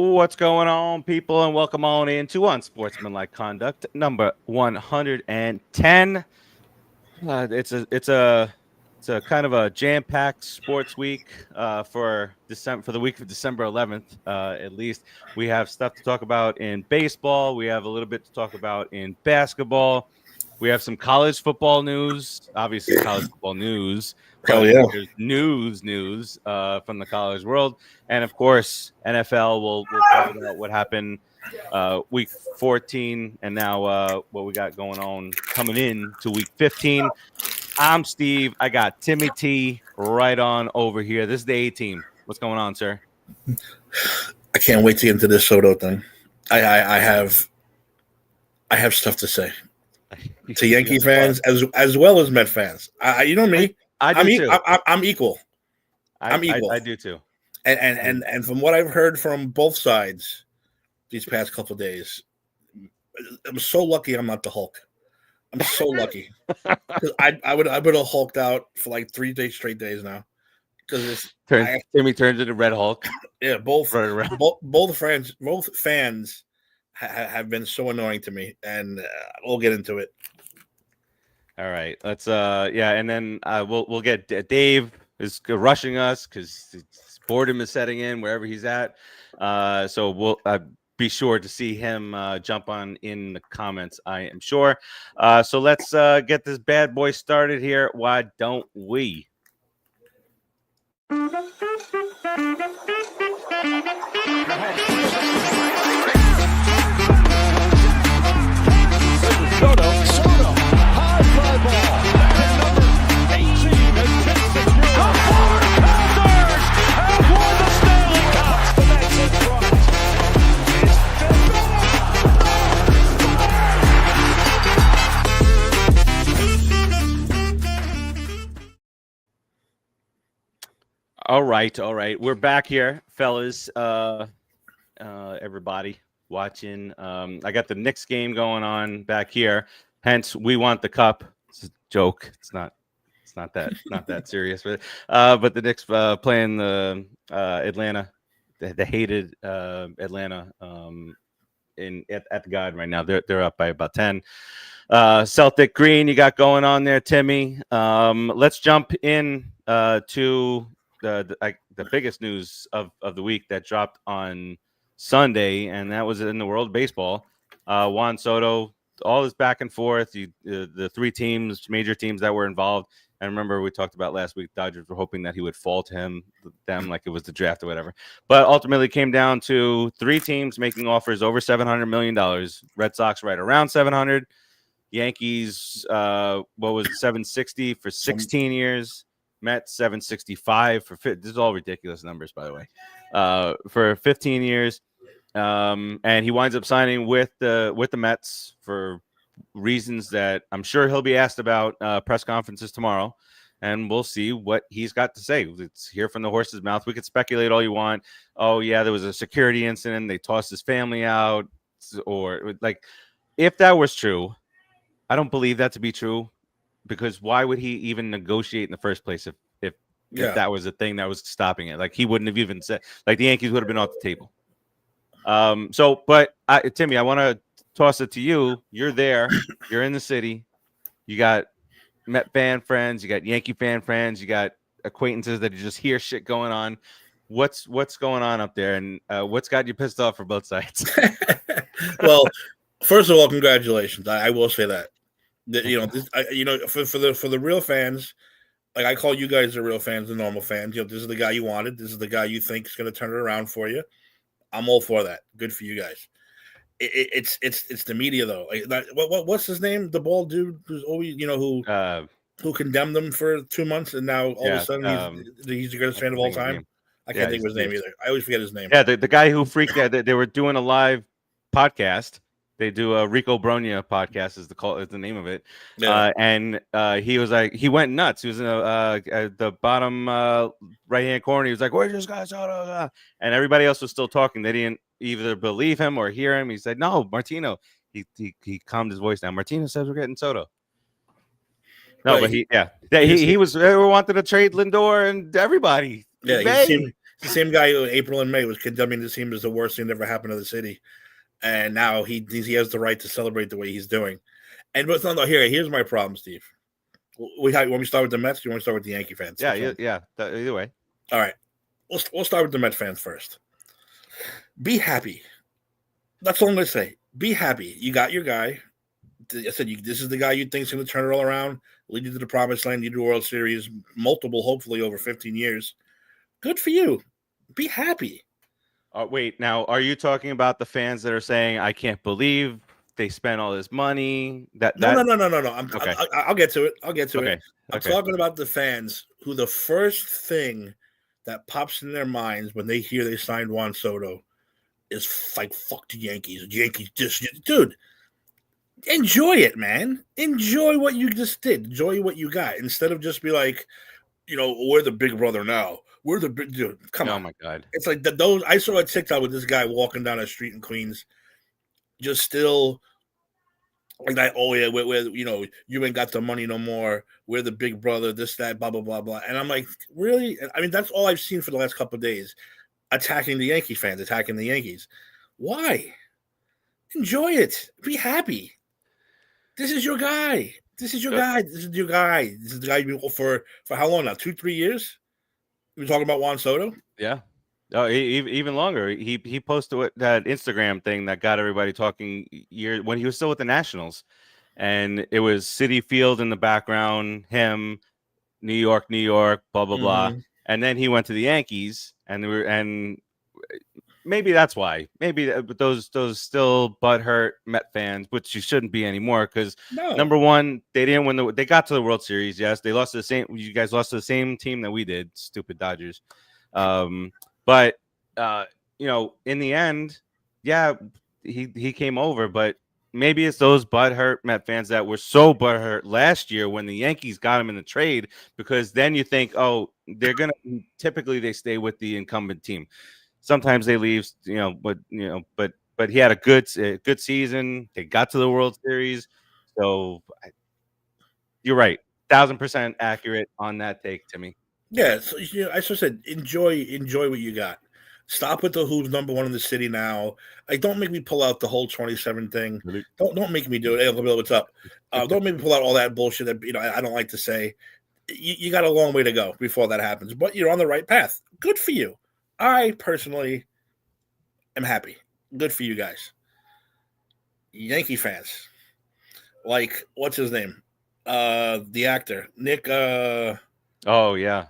What's going on, people, and welcome on into Unsportsmanlike Conduct number 110. It's a kind of a jam-packed sports week for the week of December 11th. At least we have stuff to talk about in baseball. We have a little bit to talk about in basketball. We have some college football news, obviously college football news, Hell but yeah. there's news from the college world, and of course NFL. We'll talk about what happened week 14, and now what we got going on coming in to week 15. I'm Steve. I got Timmy T right on over here. This is the A team. What's going on, sir? I can't wait to get into this Soto thing. I have stuff to say to Yankee fans as well as Met fans. You know me. I do too. I'm equal. I'm equal. I do too. And from what I've heard from both sides these past couple of days, I'm so lucky I'm not the Hulk. I'm so lucky because I would have hulked out for like 3 days straight days now. Because Timmy turns into Red Hulk. Yeah, both fans have been so annoying to me, and we'll get into it. All right, let's and then we'll get Dave is rushing us because boredom is setting in wherever he's at. So we'll be sure to see him jump on in the comments, I am sure. So let's get this bad boy started here. Why don't we? Soto, high fly ball. Number 18 has tipped the through. The Florida Panthers have won the Stanley Cup. The Mets in front. All right. We're back here, fellas. Everybody watching. I got the Knicks game going on back here. Hence, we want the cup. It's a joke. It's not that serious. But the Knicks playing the Atlanta, the hated Atlanta at the Garden right now. They're up by about 10. Celtic Green, you got going on there, Timmy. Let's jump in to the biggest news of the week that dropped on Sunday, and that was in the world of baseball. Juan Soto, all this back and forth. The three major teams that were involved. And remember, we talked about last week, Dodgers were hoping that he would fall to them like it was the draft or whatever. But ultimately it came down to three teams making offers over $700 million. Red Sox right around 700. Yankees, what was it, 760 for 16 years. Mets 765 for this is all ridiculous numbers, by the way. For 15 years. And he winds up signing with the Mets for reasons that I'm sure he'll be asked about press conferences tomorrow, and we'll see what he's got to say. It's hear from the horse's mouth. We could speculate all you want. Oh yeah, there was a security incident. They tossed his family out, or like if that was true, I don't believe that to be true, because why would he even negotiate in the first place if that was the thing that was stopping it? Like he wouldn't have even said, like the Yankees would have been off the table. But Timmy, I want to toss it to you. You're there. You're in the city. You got Met fan friends. You got Yankee fan friends. You got acquaintances that just hear shit going on. What's going on up there, and what's got you pissed off for both sides? Well, first of all, congratulations. I will say that. For the real fans, like I call you guys the real fans, the normal fans. This is the guy you wanted. This is the guy you think is going to turn it around for you. I'm all for that. Good for you guys. It's the media though. Like what's his name? The bald dude who's always who condemned them for 2 months, and now all of a sudden he's the greatest fan of all time. I can't think of his name either. I always forget his name. Yeah, the guy who freaked out. They were doing a live podcast. They do a Rico Bronya podcast is the name of it. Yeah. And he was like, he went nuts. He was in the bottom right hand corner. He was like, "Where's this guy?" And everybody else was still talking. They didn't either believe him or hear him. He said, "No, Martino." He calmed his voice down. Martino says we're getting Soto. No, right. But he wanted to trade Lindor and everybody. Yeah, It's the same guy who in April and May was condemning the team as the worst thing that ever happened to the city, and now he has the right to celebrate the way he's doing. And but no, here's my problem, Steve. Want me to start with the Mets? Or you want me to start with the Yankee fans? Yeah, either way. All right, we'll start with the Mets fans first. Be happy. That's all I'm going to say. Be happy. You got your guy. I said this is the guy you think is going to turn it all around, lead you to the promised land, you do World Series, multiple, hopefully over 15 years. Good for you. Be happy. Wait, now are you talking about the fans that are saying, "I can't believe they spent all this money"? No. Okay. I'll get to it. Okay. I'm talking about the fans who the first thing that pops in their minds when they hear they signed Juan Soto is like, "Fuck the Yankees." The Yankees just, dude. Enjoy it, man. Enjoy what you just did. Enjoy what you got. Instead of just be like, we're the big brother now. We're the big dude. Come on. Oh my God. It's like those. I saw a TikTok with this guy walking down a street in Queens, just still like that. Oh yeah, we're you ain't got the money no more. We're the big brother. This, that, blah blah blah blah. And I'm like, really? I mean, that's all I've seen for the last couple of days. Attacking the Yankee fans, attacking the Yankees. Why? Enjoy it. Be happy. This is your guy. This is your guy. This is your guy. This is the guy you've been for how long now? 2-3 years? We're talking about Juan Soto? Yeah. Oh, even longer. He posted that Instagram thing that got everybody talking when he was still with the Nationals, and it was Citi Field in the background, him, New York, blah blah blah, and then he went to the Yankees, and maybe that's why. Maybe those still butthurt Met fans, which you shouldn't be anymore, because number one, they didn't win they got to the World Series. Yes, they lost to the same. You guys lost to the same team that we did. Stupid Dodgers. But in the end, yeah, he came over. But maybe it's those butthurt Met fans that were so butthurt last year when the Yankees got him in the trade, because then you think, oh, typically they stay with the incumbent team. Sometimes they leave, but he had a good season. They got to the World Series, so you're right, 1,000% accurate on that take, Timmy. Yeah, so I just said enjoy what you got. Stop with the who's number one in the city now. Like, don't make me pull out the whole 27 thing. Don't make me do it. Hey, Uncle Bill, what's up? Don't make me pull out all that bullshit that I don't like to say. You got a long way to go before that happens, but you're on the right path. Good for you. I personally am happy. Good for you guys. Yankee fans. Like, what's his name? The actor. Nick. Oh, yeah.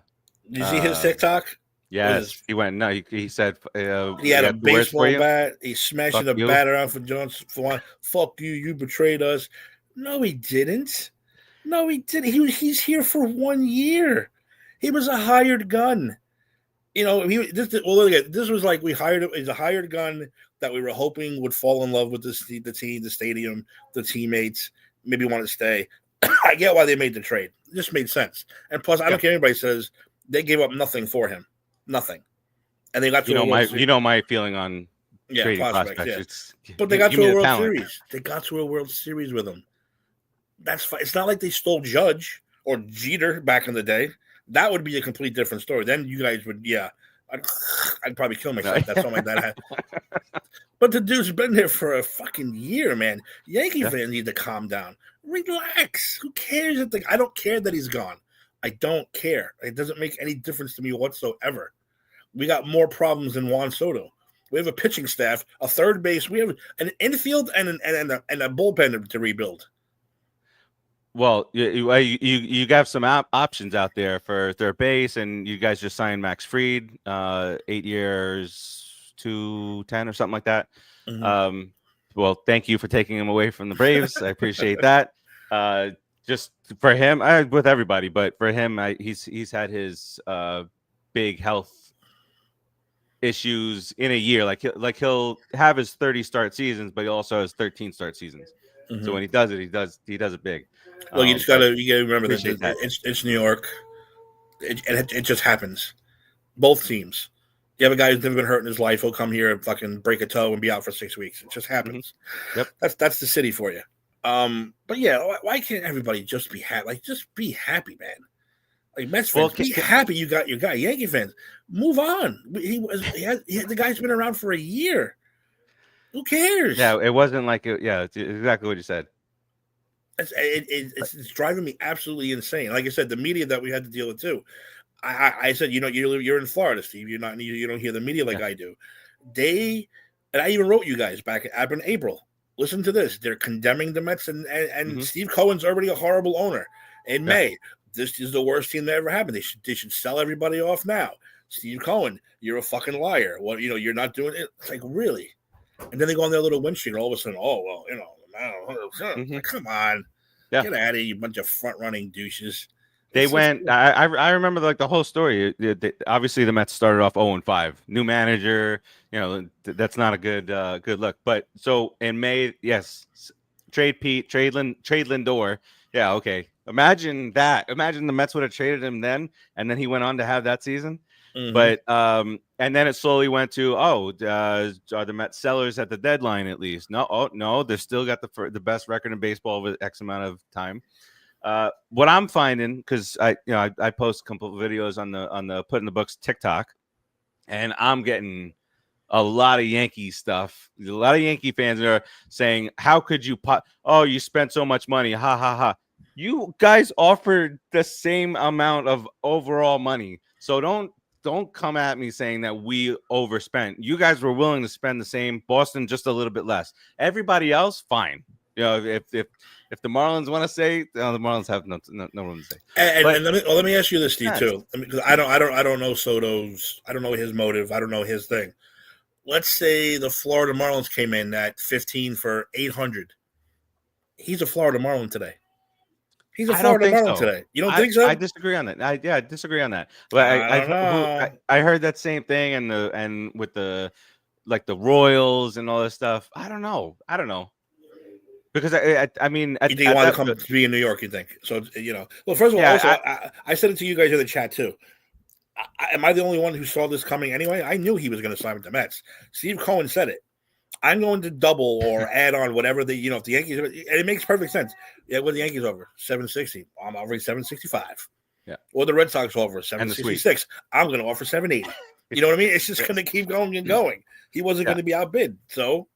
Did you see his TikTok? Yes. He went, no, he said. He had a baseball bat. He's smashing the bat around for Jones. Fuck you. You betrayed us. No, he didn't. He's here for 1 year. He was a hired gun. This was like he's a hired gun that we were hoping would fall in love with the team, the stadium, the teammates, maybe want to stay. I get why they made the trade. It just made sense. And plus, I don't care if anybody says they gave up nothing for him. Nothing. And they got to my feeling on trading prospects. Yeah. But they got to a World Series. They got to a World Series with him. That's fine. It's not like they stole Judge or Jeter back in the day. That would be a complete different story. Then you guys would, I'd probably kill myself. That's something like that. But the dude's been there for a fucking year, man. Yankee fans need to calm down. Relax. Who cares? I don't care that he's gone. I don't care. It doesn't make any difference to me whatsoever. We got more problems than Juan Soto. We have a pitching staff, a third base. We have an infield and a bullpen to rebuild. Well, you got some options out there for third base, and you guys just signed Max Fried, 8 years, $210 or something like that. Mm-hmm. Well, thank you for taking him away from the Braves. I appreciate that. Just for him, with everybody, but for him, he's had his big health issues in a year. Like he'll have his 30 start seasons, but he also has 13 start seasons. Mm-hmm. So when he does it, he does it big. Well, you gotta remember that it's New York. It just happens. Both teams. You have a guy who's never been hurt in his life. He'll come here and fucking break a toe and be out for 6 weeks. It just happens. Mm-hmm. Yep. That's the city for you. But yeah, why can't everybody just be happy? Like, just be happy, man. Like Mets fans, be happy you got your guy. Yankee fans, move on. The guy's been around for a year. Who cares? Yeah, it wasn't like it. Yeah, it's exactly what you said. It's driving me absolutely insane. Like I said, the media that we had to deal with too. I said, you're in Florida, Steve. You don't hear the media like I do. And I even wrote you guys back in April. Listen to this. They're condemning the Mets, and Steve Cohen's already a horrible owner. In May, this is the worst team that ever happened. They should sell everybody off now. Steve Cohen, you're a fucking liar. Well, you're not doing it. It's like, really? And then they go on their little win streak, and all of a sudden, like, come on. Get out of here, you bunch of front-running douches. They went. I remember like the whole story. Obviously, the Mets started off 0-5. New manager. That's not a good look. But so in May, yes, trade Pete, trade Lindor. Yeah, okay. Imagine that. Imagine the Mets would have traded him then, and then he went on to have that season. But and then it slowly went to are the Mets sellers at the deadline at least? No, they've still got the best record in baseball with X amount of time. What I'm finding, because I post a couple of videos on the Put in the Books TikTok, and I'm getting a lot of Yankee stuff. A lot of Yankee fans are saying, "How could you you spent so much money? Ha ha ha." You guys offered the same amount of overall money, so don't come at me saying that we overspent. You guys were willing to spend the same. Boston just a little bit less. Everybody else, fine. If the Marlins want to say, the Marlins have no room to say. And let me ask you this, Steve, too. Because I don't know Soto's. I don't know his motive. I don't know his thing. Let's say the Florida Marlins came in at 15 for $800. He's a Florida Marlin today. He's a Florida Marlin today. You don't think so? I disagree on that. I disagree on that. But I heard that same thing, and with the Royals and all this stuff. I don't know. Because I mean, you think you want to come to be in New York? You think so? Well, first of all, I said it to you guys in the chat too. Am I the only one who saw this coming anyway? I knew he was going to sign with the Mets. Steve Cohen said it. I'm going to double or add on whatever if the Yankees, and it makes perfect sense. Yeah, when the Yankees over 760, I'm offering 765. Yeah, or the Red Sox over 766. I'm going to offer 780. You know what I mean? It's just going to keep going and going. He wasn't going to be outbid. So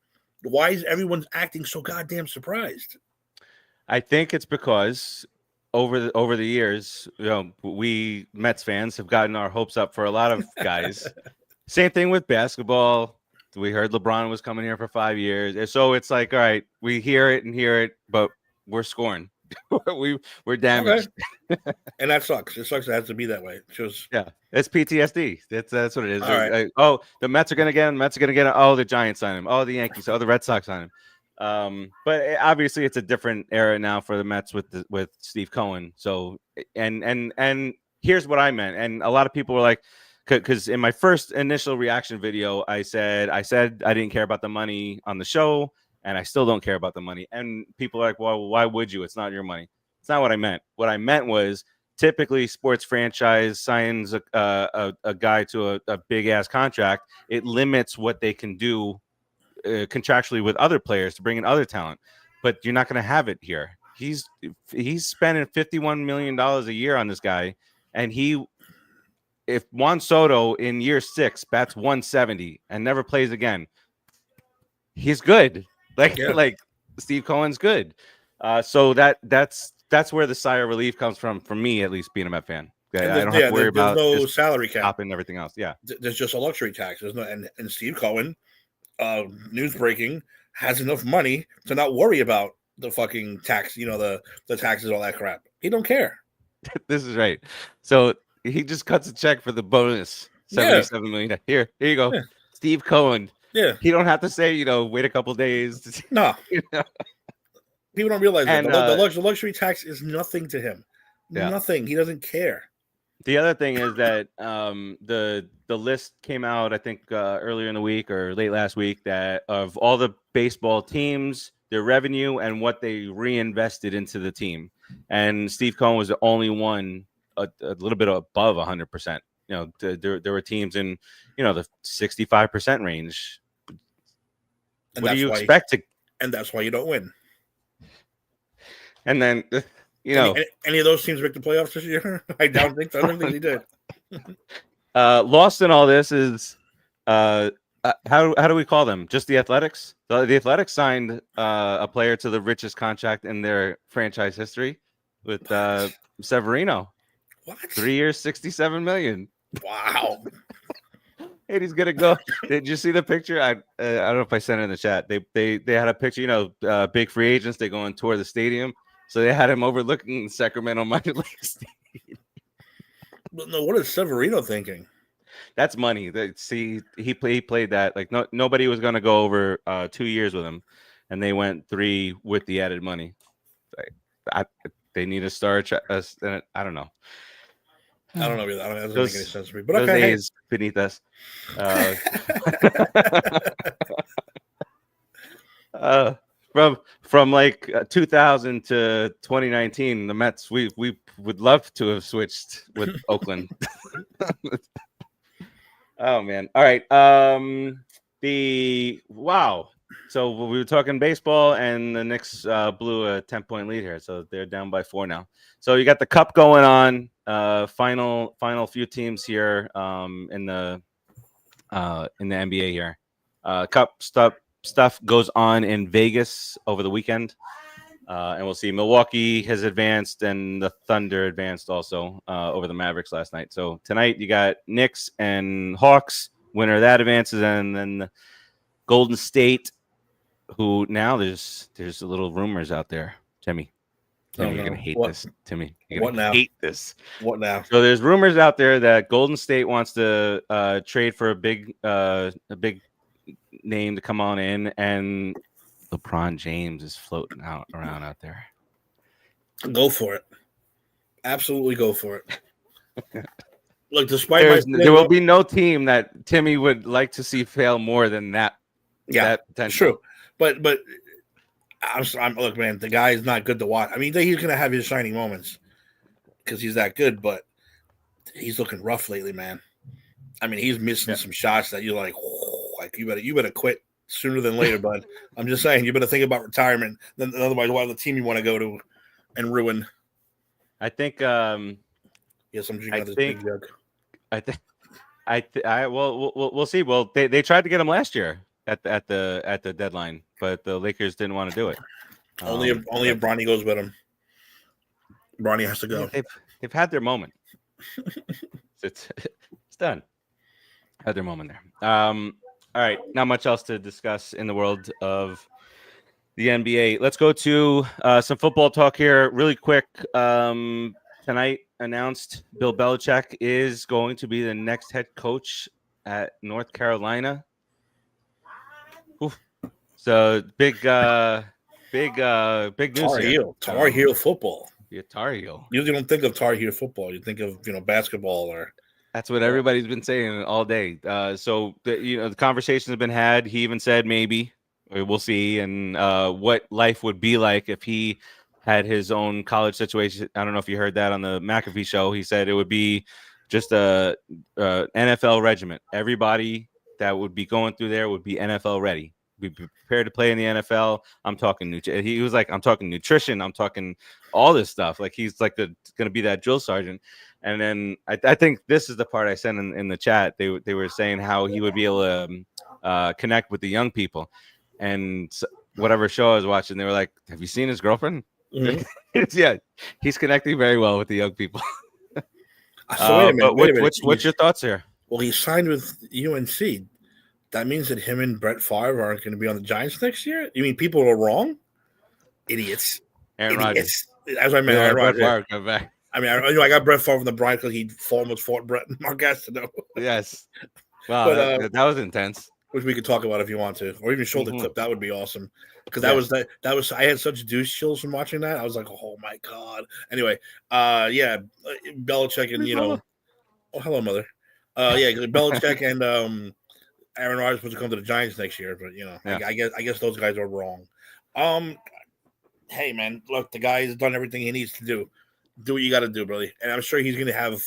why is everyone acting so goddamn surprised? I think it's because over the years, we Mets fans have gotten our hopes up for a lot of guys. Same thing with basketball. We heard LeBron was coming here for 5 years. So it's like, all right, we hear it, but we're scoring. we're damaged. Okay. And that sucks. It sucks it has to be that way. It's PTSD. That's what it is. Right. The Mets are going to get him. Oh, the Giants sign him. Oh, the Yankees. Oh, the Red Sox sign him. But obviously it's a different era now for the Mets with Steve Cohen. So, and here's what I meant. And a lot of people were like, because in my first initial reaction video, I said I didn't care about the money on the show, and I still don't care about the money. And people are like, well, why would you? It's not your money. It's not what I meant. What I meant was typically sports franchise signs a guy to a big ass contract. It limits what they can do contractually with other players to bring in other talent, but you're not going to have it here. He's spending $51 million a year on this guy, and if Juan Soto in year 6 bats 170 and never plays again, he's good. Like Steve Cohen's good. So that's where the sigh of relief comes from, for me at least, being a Met fan. I don't have to worry about no salary cap and everything else. Yeah, there's just a luxury tax. There's no, and Steve Cohen, news breaking, has enough money to not worry about the fucking tax. The taxes, all that crap. He don't care. This is right. So he just cuts a check for the bonus, $77 million. Here you go, Steve Cohen. Yeah, he don't have to say, wait a couple days. No, people don't realize that the luxury tax is nothing to him. Yeah. Nothing. He doesn't care. The other thing is that the list came out, I think, earlier in the week or late last week, that of all the baseball teams, their revenue and what they reinvested into the team, and Steve Cohen was the only one a little bit above 100%. There were teams in the 65% range. And what do you expect to? And that's why you don't win. And then you know, any of those teams make the playoffs this year? I don't think they did. Lost in all this is how do we call them? Just the Athletics? The Athletics signed a player to the richest contract in their franchise history with Severino. What? 3 years, $67 million. Wow. And he's gonna go. Did you see the picture? I don't know if I sent it in the chat. They had a picture. You know, big free agents. They go and tour the stadium. So they had him overlooking Sacramento minor league stadium. But no, what is Severino thinking? That's money. He played that like nobody was gonna go over 2 years with him, and they went 3 with the added money. They need a star. I don't know. I don't know either. That doesn't make any sense to me. But okay, days beneath us. From like 2000 to 2019, the Mets we would love to have switched with Oakland. Oh man! All right. So we were talking baseball, and the Knicks blew a 10-point lead here, so they're down by 4 now. So you got the Cup going on. Final few teams here in the NBA here. Cup stuff goes on in Vegas over the weekend, and we'll see. Milwaukee has advanced, and the Thunder advanced also over the Mavericks last night. So tonight you got Knicks and Hawks. Winner of that advances, and then the Golden State, who now there's a little rumors out there. Timmy, you're gonna hate this. Timmy, you're gonna hate this. What now? So there's rumors out there that Golden State wants to trade for a big name to come on in, and LeBron James is floating around out there. Go for it. Absolutely go for it. Look, there will be no team that Timmy would like to see fail more than that. Yeah, that potential. True. But I'm look, man, the guy is not good to watch. I mean, he's gonna have his shining moments because he's that good, but he's looking rough lately, man. I mean, he's missing some shots that you're like you better quit sooner than later, bud. I'm just saying, you better think about retirement. Then otherwise, what other team you want to go to and ruin? I think. Yes, I'm drinking this big jug. We'll see. Well, they tried to get him last year at the deadline, but the Lakers didn't want to do it. Only if Bronny goes with him. Bronny has to go. They've had their moment. It's done. Had their moment there. All right, not much else to discuss in the world of the NBA. Let's go to some football talk here really quick. Tonight announced Bill Belichick is going to be the next head coach at North Carolina. Oof. So big news here. Tar Heel football. Yeah, Tar Heel. You don't think of Tar Heel football. You think of basketball or. That's what everybody's been saying all day. So the conversations have been had. He even said maybe we'll see, and what life would be like if he had his own college situation. I don't know if you heard that on the McAfee show. He said it would be just a NFL regiment. Everybody that would be going through there would be NFL ready. Be prepared to play in the NFL. I'm talking he was like, I'm talking nutrition. I'm talking all this stuff. Like he's like going to be that drill sergeant. And then I think this is the part I sent in the chat. They were saying how he would be able to connect with the young people. And whatever show I was watching, they were like, "Have you seen his girlfriend?" Mm-hmm. Yeah, he's connecting very well with the young people. So wait a minute. What's your thoughts here? Well, he signed with UNC. That means that him and Brett Favre aren't going to be on the Giants next year? You mean people are wrong? Idiots. Aaron Rodgers. That's what I meant. Aaron Rodgers. Brett Favre come back. I mean, I got Brett Favre from the Bryant because he almost fought Brett and Mark Gastineau. Yes. Wow, that was intense. Which we could talk about if you want to, or even show the clip. That would be awesome. Because that was I had such douche chills from watching that. I was like, oh my god. Anyway, Belichick and oh hello mother. Belichick and Aaron Rodgers supposed to come to the Giants next year, but I guess those guys are wrong. Hey man, look, the guy has done everything he needs to do. Do what you got to do, brother. And I'm sure he's going to have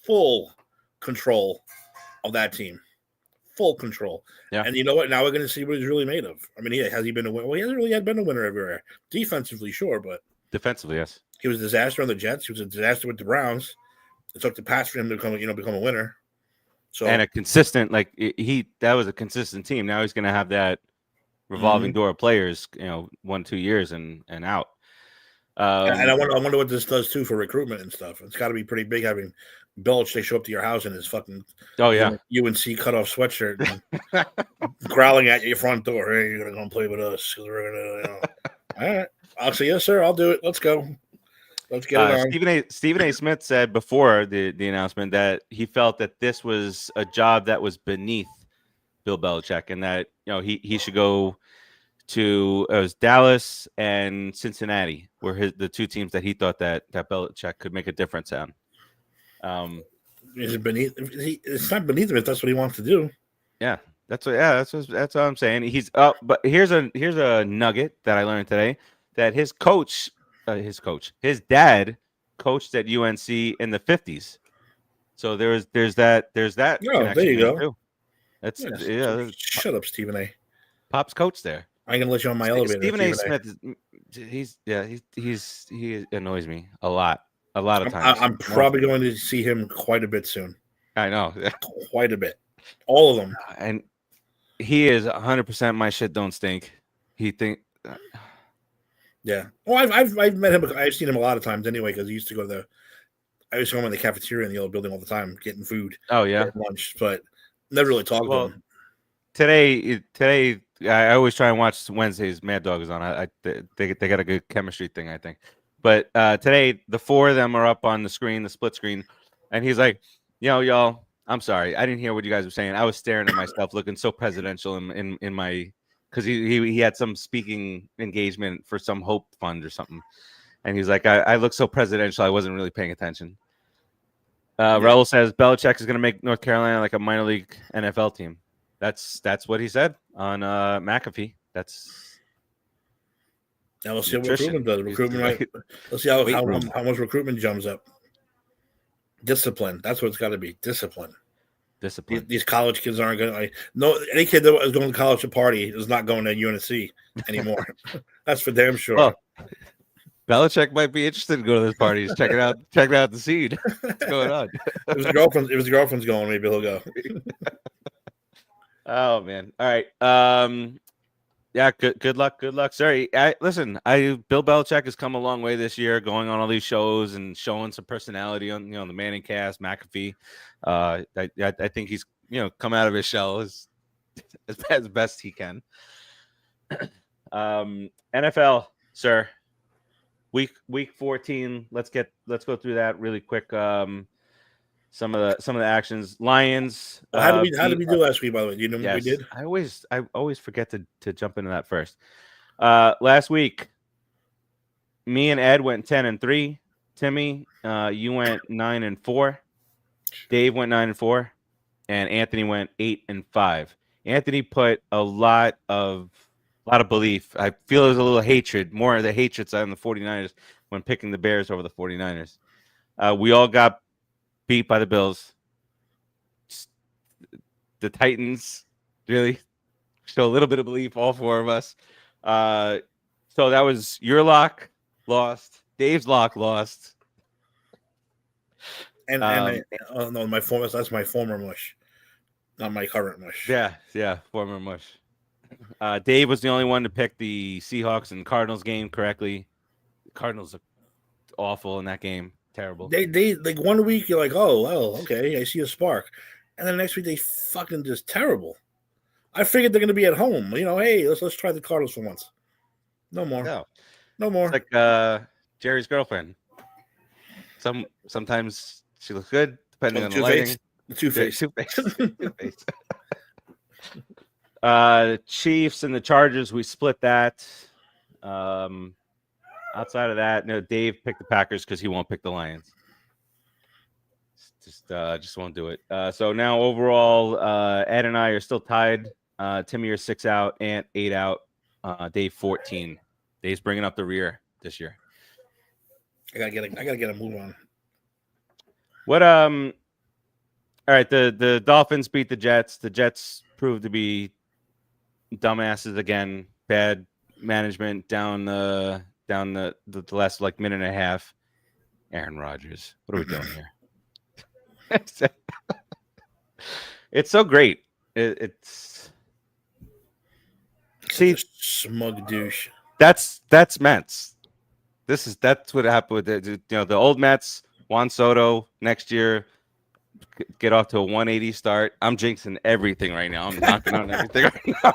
full control of that team. Full control. Yeah. And you know what? Now we're going to see what he's really made of. I mean, has he been a winner? Well, he hasn't really been a winner everywhere. Defensively, sure, but defensively, yes. He was a disaster on the Jets. He was a disaster with the Browns. It took the pass for him to become a winner. So and a consistent that was a consistent team. Now he's going to have that revolving door of players, 1-2 years and out. And I wonder what this does too for recruitment and stuff. It's got to be pretty big having Belichick show up to your house in his fucking UNC cutoff sweatshirt and growling at your front door. Hey, you're gonna come play with us? We're gonna, All right, I'll say yes, sir. I'll do it. Let's go. Let's get it on. Stephen A. Smith said before the announcement that he felt that this was a job that was beneath Bill Belichick, and that he should go to Dallas and Cincinnati were the two teams that he thought that Belichick could make a difference on. Is it beneath? It's not beneath him if that's what he wants to do. Yeah, that's what I'm saying. He's but here's a nugget that I learned today that his dad coached at UNC in the 50s. So there's that. Oh, there you go. Too. That's Shut up, Stephen A. Pop's coach there. I'm gonna let you on my elevator. Stephen A. Smith, he annoys me a lot of times. I'm probably going to see him quite a bit soon. I know, quite a bit. All of them, and he is 100% my shit don't stink. He think, yeah. Well, I've met him. I've seen him a lot of times anyway because he used to go to I used to go in the cafeteria in the old building all the time getting food. Oh yeah, lunch, but never really talked to him. Today. I always try and watch Wednesdays. Mad Dog is on. They got a good chemistry thing, I think. But today, the four of them are up on the screen, the split screen, and he's like, y'all, I'm sorry, I didn't hear what you guys were saying. I was staring at myself, looking so presidential in my, because he had some speaking engagement for some Hope Fund or something, and he's like, I look so presidential, I wasn't really paying attention. Raul says Belichick is going to make North Carolina like a minor league NFL team. That's what he said on McAfee. Now we'll see what recruitment does. Recruitment, let's see how much recruitment jumps up. Discipline. That's what it's got to be. Discipline. These college kids aren't going to. Any kid that is going to college to party is not going to UNC anymore. That's for damn sure. Well, Belichick might be interested in going to those parties. Checking out the scene. What's going on? If his girlfriend's going, maybe he'll go. Oh man! All right. Yeah. Good luck. Sorry. Listen. Bill Belichick has come a long way this year, going on all these shows and showing some personality on the Manning cast, McAfee. I think he's come out of his shell as best he can. NFL, sir. Week 14. Let's go through that really quick. Some of the actions. Lions. How did we do last week? By the way, do you know what we did? I always forget to jump into that first. Last week, me and Ed went 10-3. Timmy, you went 9-4. Dave went 9-4, and Anthony went 8-5. Anthony put a lot of belief. I feel there's a little hatred, more of the hatred side on the 49ers when picking the Bears over the 49ers. We all got beat by the Bills. The Titans really show a little bit of belief, all four of us. So that was your lock lost, Dave's lock lost. And no, that's my former mush, not my current mush. Yeah, former mush. Dave was the only one to pick the Seahawks and Cardinals game correctly. The Cardinals are awful in that game. Terrible. They like 1 week you're like, oh well, okay, I see a spark, and then the next week they fucking just terrible. I figured they're gonna be at home. Hey, let's try the Cardinals for once. No more. No more. It's like Jerry's girlfriend. Sometimes she looks good depending on the lighting. Two-Face. Chiefs and the Chargers, we split that. Outside of that, Dave picked the Packers because he won't pick the Lions. Just won't do it. So now overall, Ed and I are still tied. Timmy, you're 6 out, Ant 8 out, Dave 14. Dave's bringing up the rear this year. I gotta get a move on. What all right, the Dolphins beat the Jets. The Jets proved to be dumbasses again. Bad management down the down the last like minute and a half. Aaron Rodgers, what are we doing here? It's so great. It's see, smug douche. That's Mets. That's what happened with the old Mets. Juan Soto next year get off to a 180 start. I'm jinxing everything right now. I'm knocking on everything right now.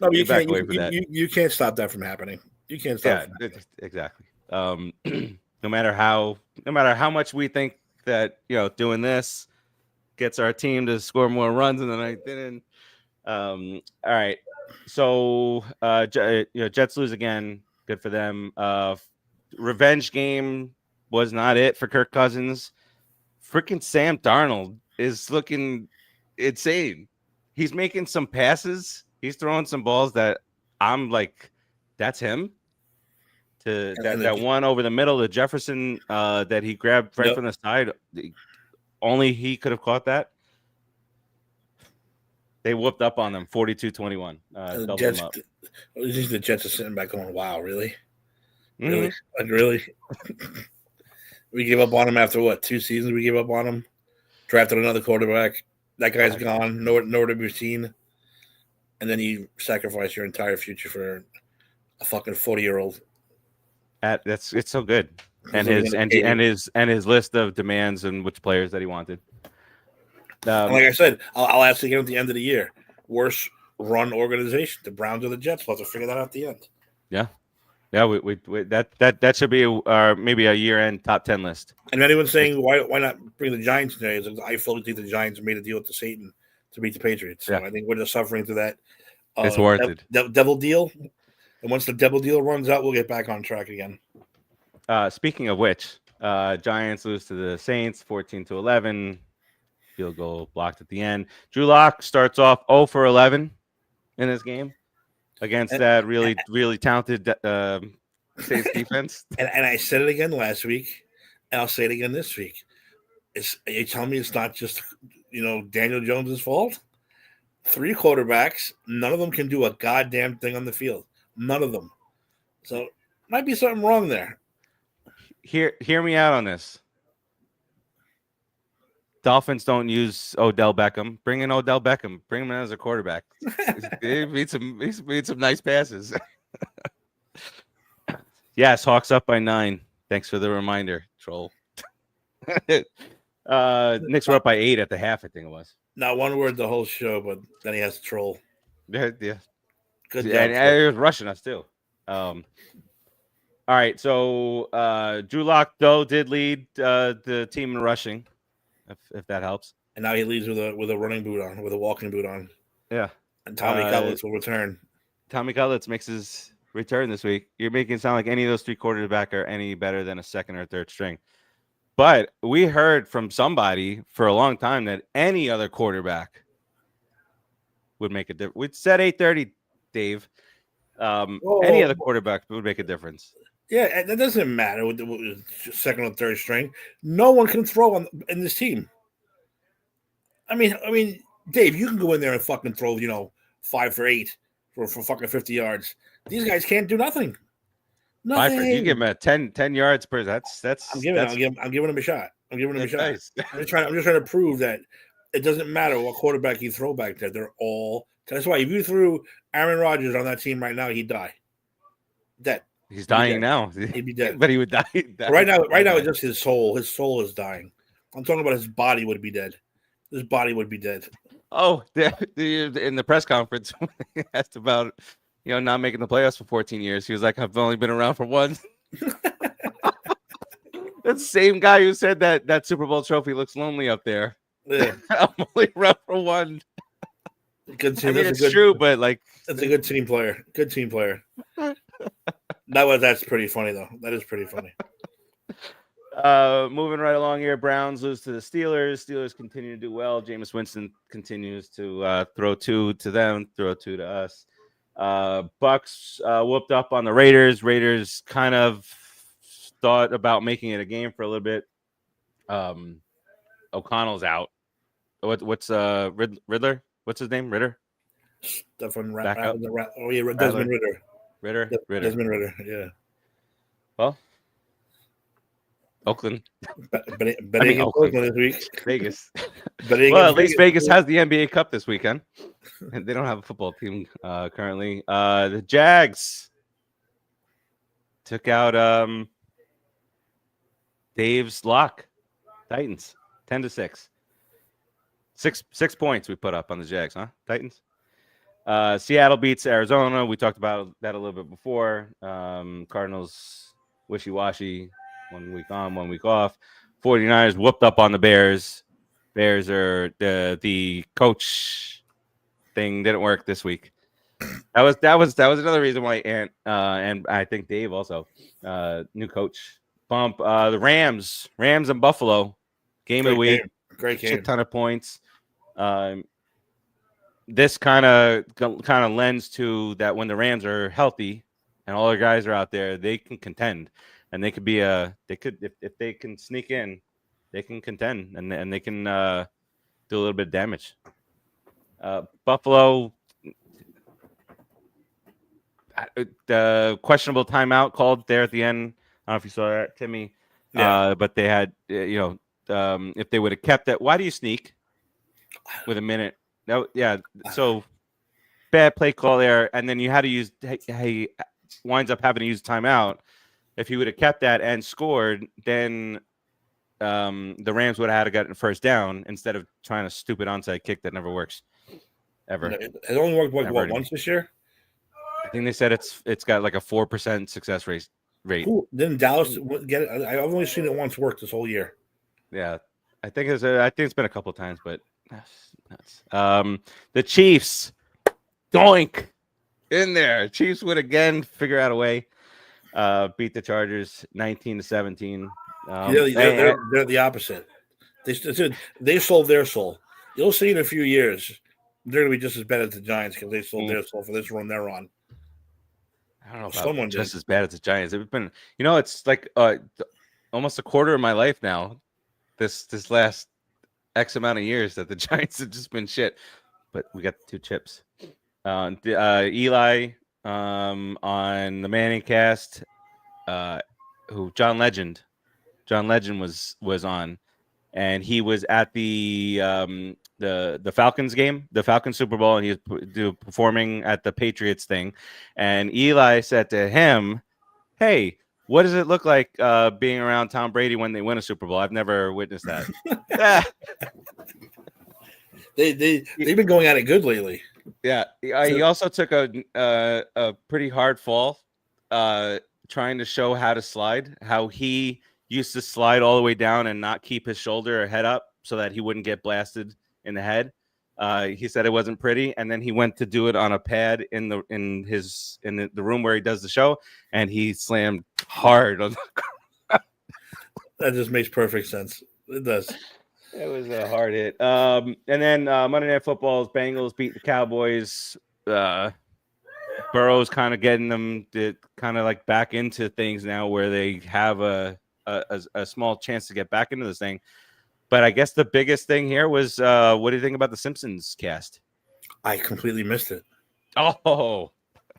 No, you can't. You can't stop that from happening. You can't stop. Yeah, exactly. No matter how much we think that doing this gets our team to score more runs than I didn't. All right, so Jets lose again. Good for them. Revenge game was not it for Kirk Cousins. Freaking Sam Darnold is looking insane. He's making some passes. He's throwing some balls that I'm like, that's him. That one over the middle, the Jefferson that he grabbed right from the side. Only he could have caught that. They whooped up on them, 42-21. The Jets are sitting back going, wow, really? Really? Like, really? We gave up on him after what? 2 seasons we gave up on him? Drafted another quarterback. That guy's gone. Nowhere to be seen. And then you sacrifice your entire future for a fucking 40-year-old. It's so good. And his list of demands and which players that he wanted. Like I said, I'll ask again at the end of the year. Worst run organization, the Browns or the Jets. We'll have to figure that out at the end. Yeah. We that should be maybe a year-end top 10 list. And anyone's saying why not bring the Giants today? I fully think the Giants made a deal with the Satan to beat the Patriots. So I think we're just suffering through that. It's warranted. Devil deal. And once the devil deal runs out, we'll get back on track again. Speaking of which, Giants lose to the Saints 14-11. Field goal blocked at the end. Drew Lock starts off 0 for 11 in this game against that really talented Saints defense. And I said it again last week, and I'll say it again this week. You tell me it's not just Daniel Jones's fault? 3 quarterbacks, none of them can do a goddamn thing on the field. None of them. So might be something wrong there. Hear me out on this. Dolphins don't use Odell Beckham. Bring in Odell Beckham. Bring him in as a quarterback. He made some nice passes. Yes, Hawks up by 9. Thanks for the reminder, troll. Knicks were up by 8 at the half, I think it was. Not one word the whole show, but then he has to troll. Yeah. Good job. And he was rushing us too. All right, so Drew Lock though did lead the team in rushing. If that helps. And now he leads with a running boot on, with a walking boot on. Yeah. And Tommy Cutlets will return. Tommy Cutlets makes his return this week. You're making it sound like any of those 3 quarterbacks are any better than a second or third string. But we heard from somebody for a long time that any other quarterback would make a difference. We said 8:30, Dave. Any other quarterback would make a difference. Yeah, that doesn't matter with the second or third string. No one can throw in this team. I mean, Dave, you can go in there and fucking throw, 5 for 8 for fucking 50 yards. These guys can't do nothing. Nothing. You give him a 10 yards per. That's. I'm giving him a shot. I'm giving him a shot. Nice. I'm just trying to prove that it doesn't matter what quarterback you throw back there. They're all. That's why if you threw Aaron Rodgers on that team right now, he'd die. Dead. He's dying now. He'd be dead. But he would die. Right now, it's just his soul. His soul is dying. I'm talking about his body would be dead. His body would be dead. Oh, in the press conference, when he asked about, not making the playoffs for 14 years, he was like, I've only been around for one. That's the same guy who said that Super Bowl trophy looks lonely up there. Yeah. I'm only around for one. Good team. It's true, but it's a good team player. Good team player. That's pretty funny though. That is pretty funny. Moving right along here, Browns lose to the Steelers. Steelers continue to do well. Jameis Winston continues to throw 2 to them, throw 2 to us. Bucks whooped up on the Raiders. Raiders kind of thought about making it a game for a little bit. O'Connell's out. What's Riddler? What's his name? Ritter? Stefan Back up. Desmond Ritter. Ritter. Desmond Ritter. Yeah. Well, Oakland. Bet I mean, against Oakland. Oakland this week. Vegas. Betting Well, against at least Vegas has the NBA Cup this weekend. They don't have a football team currently. The Jags took out Dave's lock. Titans 10-6. 6 points we put up on the Jags, huh? Titans. Seattle beats Arizona. We talked about that a little bit before. Cardinals wishy-washy, 1 week on, 1 week off. 49ers whooped up on the Bears. Bears are the coach thing didn't work this week. That was another reason why and I think Dave also new coach bump. The Rams and Buffalo game of the week. Great game. Shit ton of points. This kind of lends to that when the Rams are healthy and all their guys are out there, they can contend, and they could be if they can sneak in, they can contend and they can do a little bit of damage. Buffalo, the questionable timeout called there at the end. I don't know if you saw that, Timmy. Yeah. But they had if they would have kept it. Why do you sneak with a minute? No, yeah. So bad play call there, and then you had to use. He winds up having to use timeout. If he would have kept that and scored, then the Rams would have had to get a first down instead of trying a stupid onside kick that never works ever. It only worked once this year. I think they said it's got like a 4% success rate. Cool. Didn't Dallas get it? I've only seen it once work this whole year. Yeah, I think it's been a couple of times, but nuts. The Chiefs, doink, in there. Chiefs would again figure out a way. Beat the Chargers 19-17. They're the opposite. They sold their soul. You'll see in a few years they're going to be just as bad as the Giants because they sold their soul for this run they're on. I don't know about just as bad as the Giants. It's been, it's like almost a quarter of my life now. This last X amount of years that the Giants have just been shit. But we got 2 chips. Eli on the Manning cast, who John Legend was on, and he was at the Falcons game, the Falcons Super Bowl, and he was performing at the Patriots thing, and Eli said to him, "Hey, what does it look like being around Tom Brady when they win a Super Bowl? I've never witnessed that." They've been going at it good lately. Yeah, he also took a pretty hard fall, trying to show how to slide. How he used to slide all the way down and not keep his shoulder or head up so that he wouldn't get blasted in the head. He said it wasn't pretty, and then he went to do it on a pad in the room where he does the show, and he slammed hard on the ground. That just makes perfect sense. It does. It was a hard hit. And then Monday Night Football's Bengals beat the Cowboys. Burrow's kind of getting them to kind of like back into things now where they have a small chance to get back into this thing. But I guess the biggest thing here was what do you think about the Simpsons cast? I completely missed it. Oh,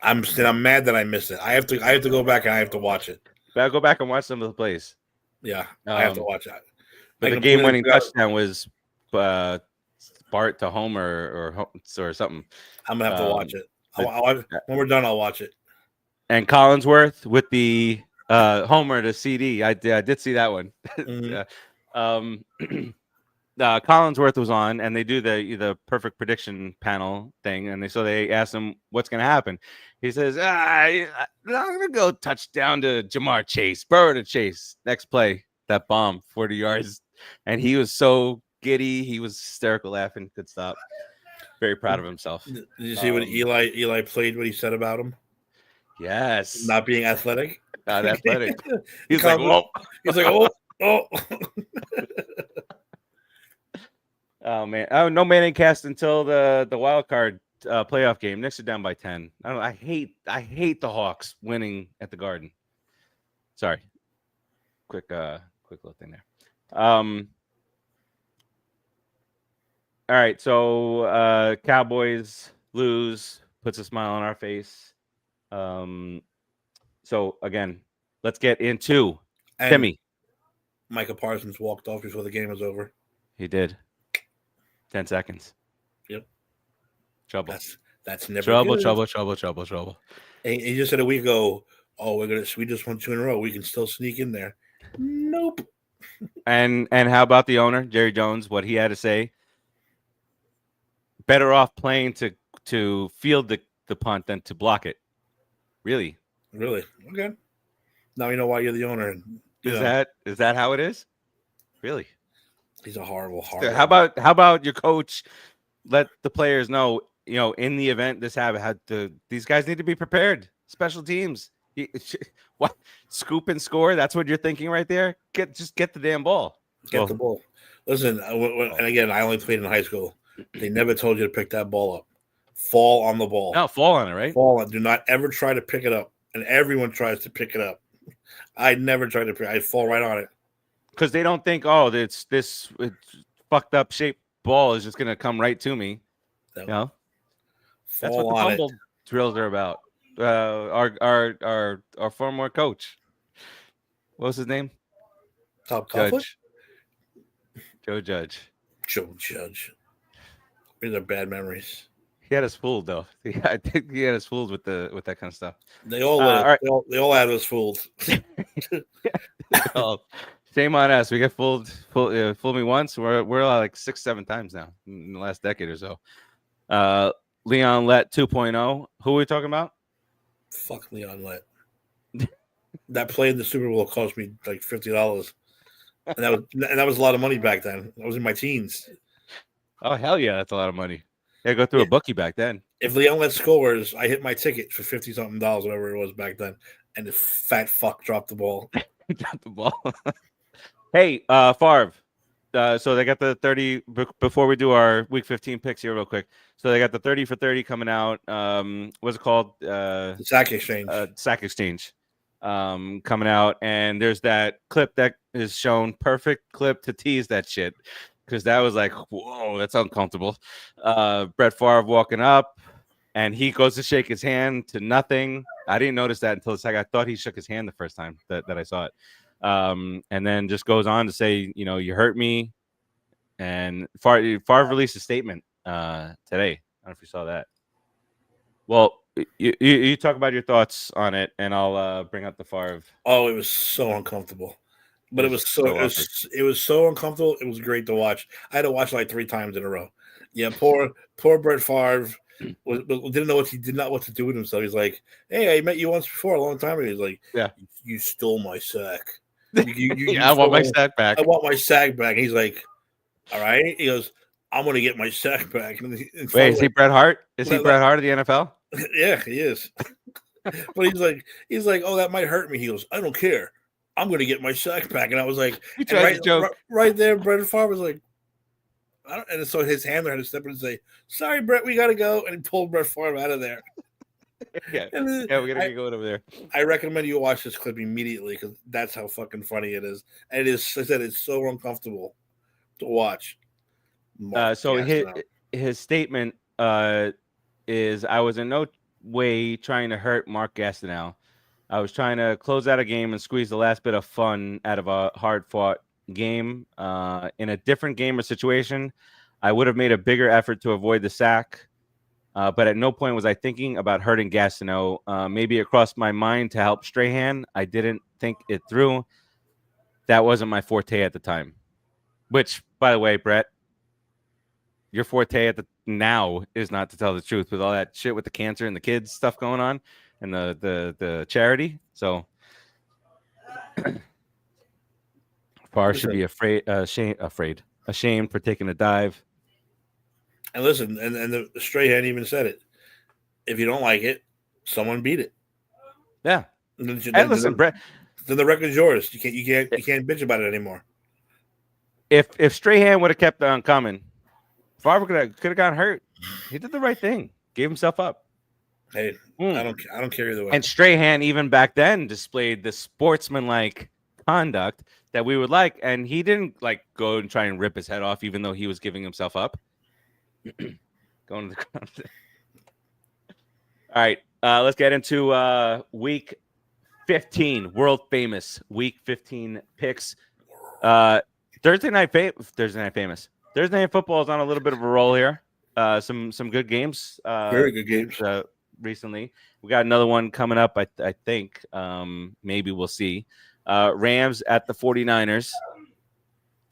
I'm mad that I missed it. I have to go back and I have to watch it. I'll go back and watch some of the plays. Yeah, I have to watch that. But the game-winning touchdown was Bart to Homer or something. I'm gonna have to watch it. When we're done, I'll watch it. And Collinsworth with the Homer to CD. I did see that one. Mm-hmm. Collinsworth was on, and they do the perfect prediction panel thing, and they asked him what's going to happen. He says, "I'm going to go touchdown to Jamar Chase, Burrow to Chase. Next play, that bomb, 40 yards." And he was so giddy, he was hysterical laughing, could stop. Very proud of himself. Did you see what Eli played? What he said about him? Yes, not being athletic. Not athletic. He's like, "Whoa!" He's like, "Oh." Oh man! Oh, no Manning cast until the wild card playoff game. Knicks are down by 10. I hate the Hawks winning at the Garden. Sorry. Quick little thing there. All right, so Cowboys lose, puts a smile on our face. So again, let's get into And Timmy. Micah Parsons walked off before the game was over. He did. 10 seconds. Yep. Trouble. That's never Trouble, good. trouble. And he just said a week ago, "Oh, we just won 2 in a row. We can still sneak in there." Nope. And how about the owner, Jerry Jones? What he had to say? Better off playing to field the punt than to block it. Really? Really? Okay. Now you know why you're the owner. And, Is that how it is? Really? He's a horrible. How about your coach let the players know, in the event this happened, these guys need to be prepared. Special teams. What? Scoop and score? That's what you're thinking right there? Just get the damn ball. Get the ball. Listen, and again, I only played in high school. They never told you to pick that ball up. Fall on the ball. No, fall on it, right? Fall on. Do not ever try to pick it up. And everyone tries to pick it up. I never tried to pick. I fall right on it. Because they don't think, it's this fucked up shaped ball is just gonna come right to me. No. That's what the fumble drills are about. Our former coach. What was his name? Top Judge. Joe Judge. Joe Judge. These are bad memories. He had us fooled though. I think he had us fooled with that kind of stuff. They all had us fooled. Shame on us. We get fooled me once. We're like 6-7 times now in the last decade or so. Leon Lett 2.0. Who are we talking about? Fuck Leon Lett. That play in the Super Bowl cost me like $50. And that was a lot of money back then. I was in my teens. Oh hell yeah, that's a lot of money. Yeah, go through a bookie back then. If Leon Lett scores, I hit my ticket for $50-something, whatever it was back then, and the fat fuck dropped the ball. Dropped the ball. Hey, Favre. So they got the 30 before we do our week 15 picks here real quick. So they got the 30 for 30 coming out. What's it called? The Sack Exchange. Sack Exchange. Coming out, and there's that clip that is shown. Perfect clip to tease that shit, because that was like, whoa, that's uncomfortable. Brett Favre walking up, and he goes to shake his hand to nothing. I didn't notice that until the second. I thought he shook his hand the first time that I saw it. And then just goes on to say, you hurt me. And Favre released a statement today. I don't know if you saw that. Well, you talk about your thoughts on it, and I'll bring up the Favre. Oh, it was so uncomfortable. But it was so uncomfortable. It was great to watch. I had to watch like 3 times in a row. Yeah, poor Brett Favre didn't know what to do with himself. He's like, "Hey, I met you once before, a long time ago." He's like, "Yeah, you stole my sack. I want my sack back. I want my sack back." And he's like, "All right." He goes, "I'm going to get my sack back." And wait, is he Bret Hart? Is he Bret Hart of the NFL? Yeah, he is. But he's like, "Oh, that might hurt me." He goes, "I don't care. I'm going to get my sack back." And I was like, right there, Brett Favre was like, and so his handler had to step in and say, "Sorry, Brett, we got to go." And he pulled Brett Favre out of there. Yeah, we got to get going over there. I recommend you watch this clip immediately, because that's how fucking funny it is. And it is, I said, it's so uncomfortable to watch. So his statement is, "I was in no way trying to hurt Mark Gastineau. I was trying to close out a game and squeeze the last bit of fun out of a hard-fought game. In a different game or situation, I would have made a bigger effort to avoid the sack. But at no point was I thinking about hurting Gastineau. Maybe it crossed my mind to help Strahan. I didn't think it through. That wasn't my forte at the time." Which, by the way, Brett, your forte now is not to tell the truth with all that shit with the cancer and the kids stuff going on and the charity. So Favre should be ashamed for taking a dive. And listen, and the Strahan even said it. If you don't like it, someone beat it. Yeah. And listen, Brett. Then the record's yours. You can't bitch about it anymore. If Strahan would have kept on coming, Favre could have gotten hurt. He did the right thing. Gave himself up. Hey, I don't care either way. And Strahan even back then displayed the sportsmanlike conduct that we would like, and he didn't like go and try and rip his head off, even though he was giving himself up. Going to the ground. All right, let's get into week 15, world famous week 15 picks. Thursday night famous. Thursday night football is on a little bit of a roll here. Some good games. Very good games. Recently, we got another one coming up. I think maybe we'll see. Rams at the 49ers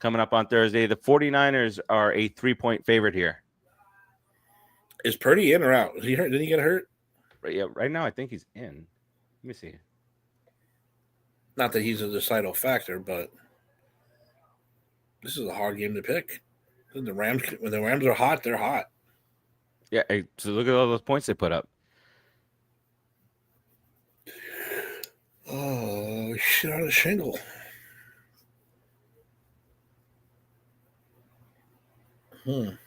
coming up on Thursday. The 49ers are a 3-point favorite here. Is Purdy in or out? Is he hurt? Did he get hurt? Right now I think he's in. Let me see. Not that he's a decidal factor, but this is a hard game to pick. When the Rams are hot, they're hot. Yeah, so look at all those points they put up. Oh, shit out of shingle. At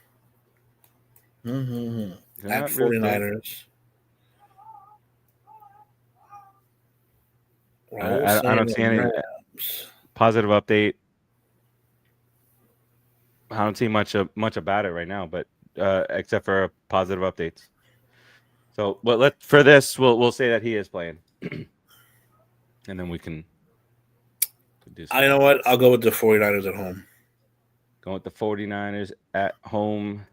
49ers. I don't see any positive update. I don't see much about it right now, but except for positive updates. So, we'll say that he is playing, and then we can do. I know what? I'll go with the 49ers at home. Going with the 49ers at home.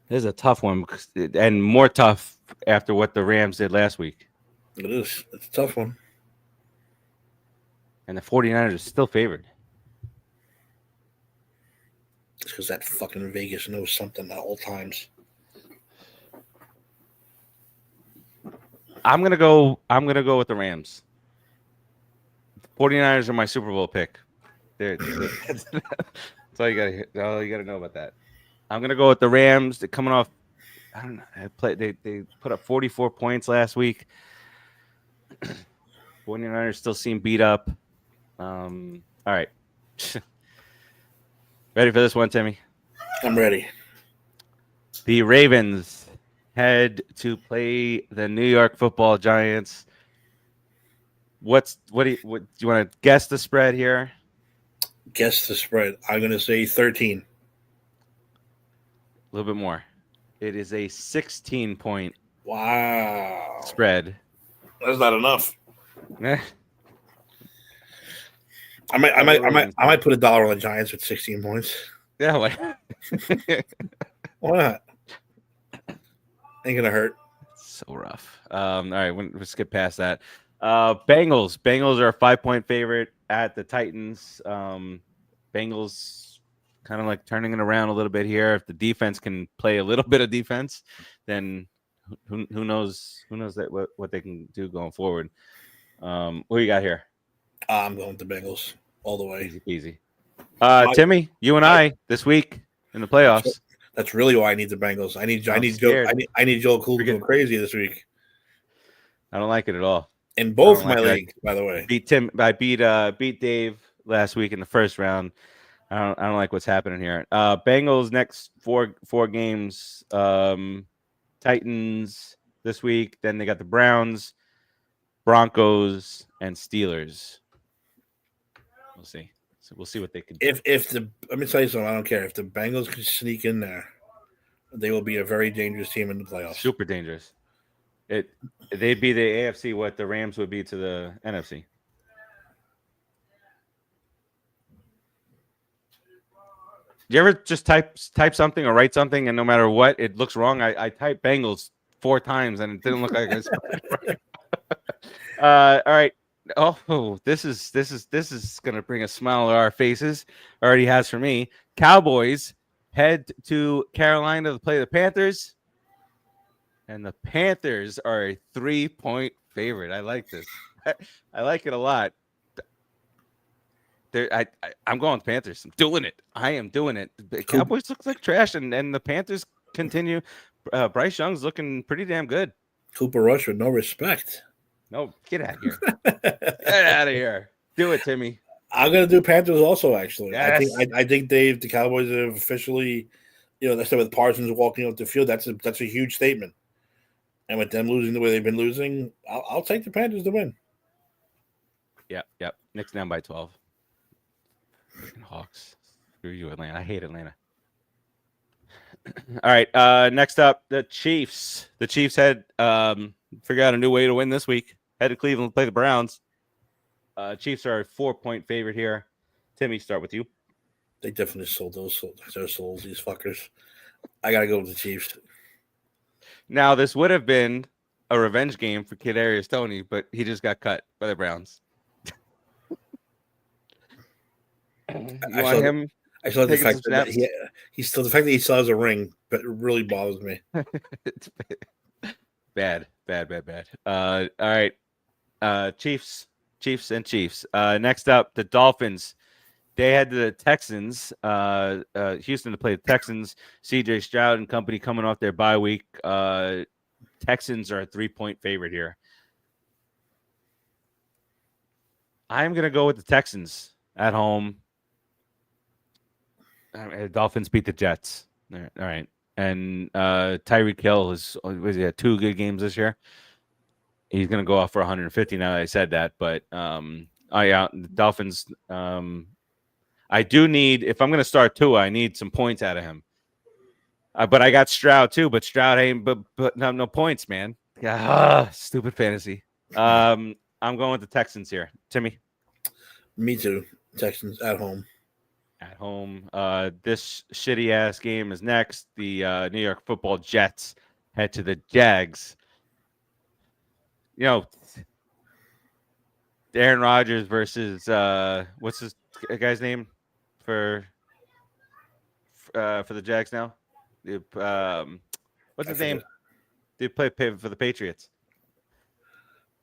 This is a tough one, and more tough after what the Rams did last week. It is. It's a tough one. And the 49ers are still favored. It's because that fucking Vegas knows something at all times. I'm gonna go with the Rams. 49ers are my Super Bowl pick. That's all you gotta know about that. I'm gonna go with the Rams. They're coming off. I don't know. They put up 44 points last week. 49ers still seem beat up. All right. Ready for this one, Timmy? I'm ready. The Ravens head to play the New York Football Giants. What do you want to guess the spread here? Guess the spread. I'm going to say 13. A little bit more. It is a 16-point spread. That's not enough. I might put $1 on the Giants with 16 points. Yeah, why not? Ain't gonna hurt. So rough. All right, we'll skip past that. Bengals are a 5-point favorite at the Titans. Bengals kind of like turning it around a little bit here. If the defense can play a little bit of defense, then who knows that what they can do going forward. What do you got here? I'm going with the Bengals all the way. Easy. Timmy, you and I this week in the playoffs. That's really why I need the Bengals. I need Joe Cool to go crazy this week. I don't like it at all. In both my leagues, by the way. I beat Dave last week in the first round. I don't like what's happening here. Bengals next four games. Titans this week. Then they got the Browns, Broncos, and Steelers. We'll see. So we'll see what they can do. Let me tell you something. I don't care if the Bengals can sneak in there, they will be a very dangerous team in the playoffs. Super dangerous. They'd be the AFC what the Rams would be to the NFC. Do you ever just type something or write something and no matter what it looks wrong? I typed Bengals 4 times and it didn't look like it. All right. Oh, this is gonna bring a smile to our faces. Already has for me. Cowboys head to Carolina to play the Panthers, and the Panthers are a 3-point favorite. I like this. I like it a lot. I'm going with Panthers. I'm doing it. I am doing it. The Cowboys look like trash, and the Panthers continue. Bryce Young's looking pretty damn good. Cooper Rush with no respect. No, get out of here. Get out of here. Do it, Timmy. I'm gonna do Panthers also. Actually, yes. I think the Cowboys have officially, they said with Parsons walking off the field, that's a huge statement. And with them losing the way they've been losing, I'll take the Panthers to win. Yep. Knicks down by 12. Freaking Hawks. Screw you, Atlanta. I hate Atlanta. All right. Next up, the Chiefs. The Chiefs had figured out a new way to win this week. Head to Cleveland to play the Browns. Chiefs are a 4-point favorite here. Timmy, start with you. They definitely sold their souls, these fuckers. I gotta go with the Chiefs. Now, this would have been a revenge game for Kadarius Toney, but he just got cut by the Browns. You want him? I saw the taking fact some that snaps? he still the fact that he still has a ring, but it really bothers me. It's bad. All right. Chiefs. Next up, the Dolphins. They had the Texans, Houston to play the Texans. CJ Stroud and company coming off their bye week. Texans are a 3-point favorite here. I'm going to go with the Texans at home. Dolphins beat the Jets. All right. And Tyreek Hill was he had 2 good games this year. He's going to go off for 150 now that I said that. But, the Dolphins, I do need, if I'm going to start Tua, I need some points out of him. But I got Stroud too, but Stroud ain't, but no points, man. Stupid fantasy. I'm going with the Texans here. Timmy? Me too. Texans at home. At home. This shitty ass game is next. The New York Football Jets head to the Jags. You know, Aaron Rodgers versus what's his guy's name for the Jags now? What's his name? They play for the Patriots.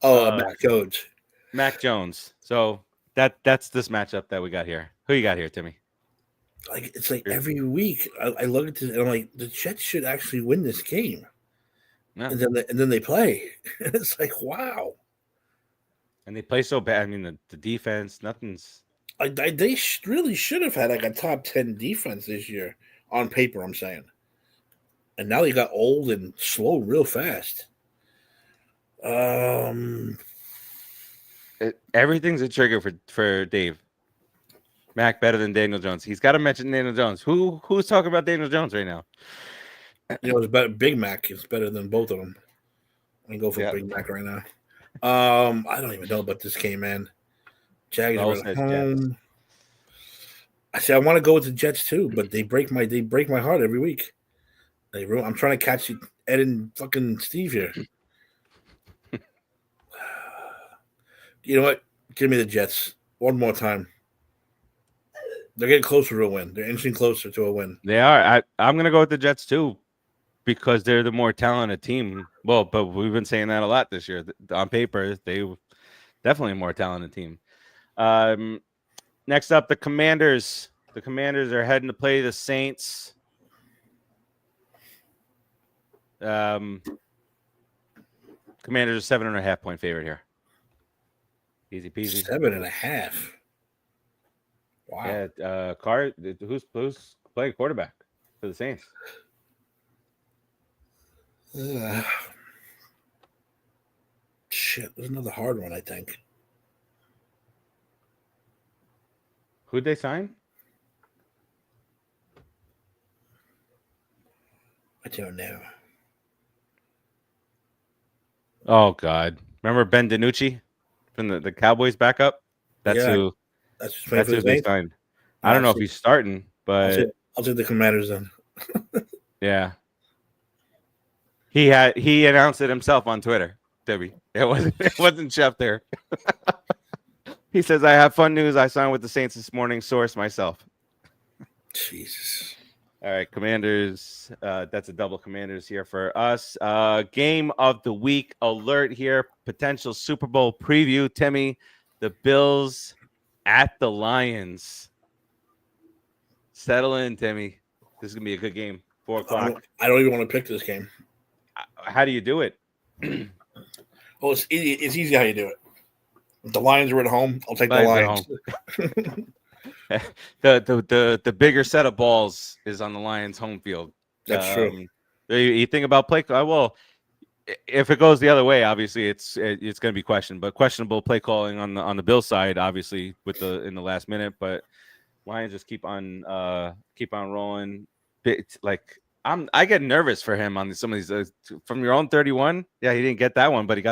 Mac Jones. Mac Jones. So that's this matchup that we got here. Who you got here, Timmy? It's like every week I look at this and I'm like, the Jets should actually win this game. No. And then they play. It's like, wow. And they play so bad. I mean, the defense, nothing's. They really should have had like a top 10 defense this year on paper, I'm saying. And now they got old and slow real fast. Everything's a trigger for Dave. Mac better than Daniel Jones. He's got to mention Daniel Jones. Who's talking about Daniel Jones right now? It's better. Big Mac is better than both of them. I can go for Big Mac right now. I don't even know about this game, man. Jags are at home. I want to go with the Jets too, but they break my heart every week. I'm trying to catch Ed and fucking Steve here. You know what? Give me the Jets one more time. They're getting closer to a win. They're inching closer to a win. They are. I'm going to go with the Jets too, because they're the more talented team. Well, but we've been saying that a lot this year. On paper, they definitely a more talented team. Next up, the Commanders. The Commanders are heading to play the Saints. Commanders are 7.5-point favorite here. Easy peasy. 7.5. Wow. Yeah. Carr. Who's playing quarterback for the Saints? Shit, there's another hard one, I think. Who'd they sign? I don't know. Oh God! Remember Ben DiNucci from the Cowboys backup? That's who they signed. I don't know if he's starting, but I'll take the Commanders then. Yeah. He announced it himself on Twitter, Debbie. It wasn't Chef there. He says, I have fun news. I signed with the Saints this morning. Source myself. Jesus. All right, Commanders. That's a double Commanders here for us. Game of the week alert here. Potential Super Bowl preview. Timmy, the Bills at the Lions. Settle in, Timmy. This is going to be a good game. 4 o'clock. I don't even want to pick this game. How do you do it? Well, it's easy how you do it. If the Lions are at home, I'll take the Lions. The bigger set of balls is on the Lions' home field. That's true. You think about play? Well, if it goes the other way, obviously it's going to be questioned. But questionable play calling on the Bills side, obviously in the last minute. But Lions just keep on rolling. It's like I get nervous for him on some of these from your own 31. Yeah, he didn't get that one, but he